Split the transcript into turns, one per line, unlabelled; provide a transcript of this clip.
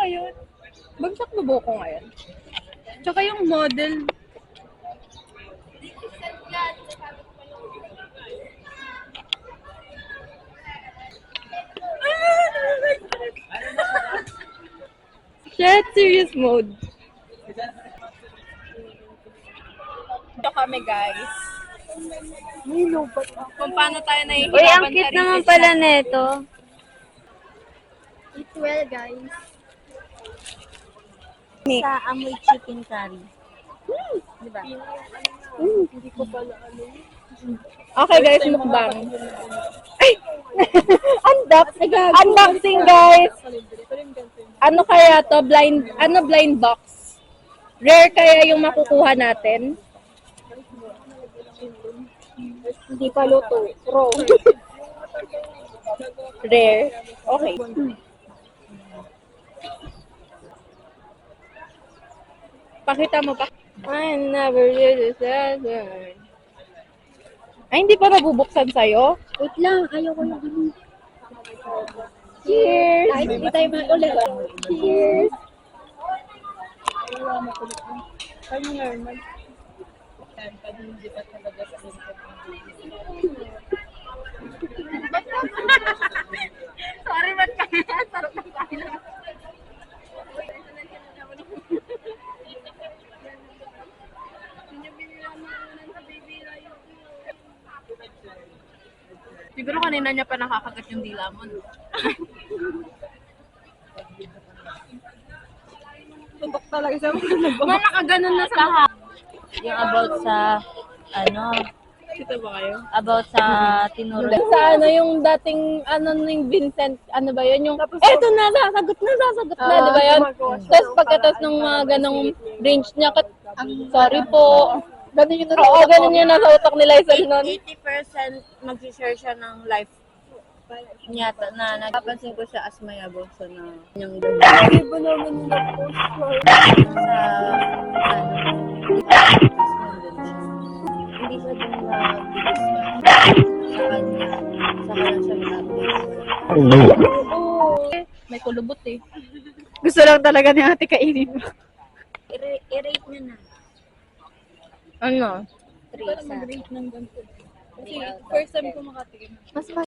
ngayon. Bagsak na buhok ko ngayon. Tsaka yung model. Shit, serious mode. Ito kami, guys. Kung paano tayo nahihirapan
Uy, ang cute naman pala nito.
Eat well, guys.
Sa amoy chicken curry. Diba?
Hindi ko pala ano.
Okay, guys, mukbang. Ay! Unboxing, guys! Ano kaya to? Blind box? Rare kaya yung makukuha natin?
Hindi pa luto. Raw.
Rare. Okay. Pakita mo pa. I never did this. Ay, hindi pa nabubuksan sa'yo?
Wait lang, ayoko yung ano.
Cheers!
Kahit hindi tayo ulit.
Cheers! Sorry, ba't kami? Sarap ng kain. Siguro kanina niya pa nakakagat yung dila mo. No? Tutok talaga siya. Nakaganon na sa mukha.
Yung about sa,
Kita ba kayo?
about sa tinuro.
Sa ano, yung dating, yung Vincent, ano ba yun? Yung, eto na, sasagot na, di ba yun? Tapos pagkatas ng mga ganong range niya, sorry po. Ganun yung nasa utak. Oo, ganun yung nasa utak ni Lizel nun.
80% mag-share siya ng life niya na nagpapansin ko siya as mayabong sa na yung ganda.
Hindi ba naman na-post ko?
Sa hindi siya din mag-discuss sa kanya. Sa kanya siya mag-update.
May kulubot eh.
Gusto lang talaga ni ate kainin mo.
I-rate niya na.
Ano?
3 sa
Rate ng ganito. Kasi first time ko makatikim.
Mas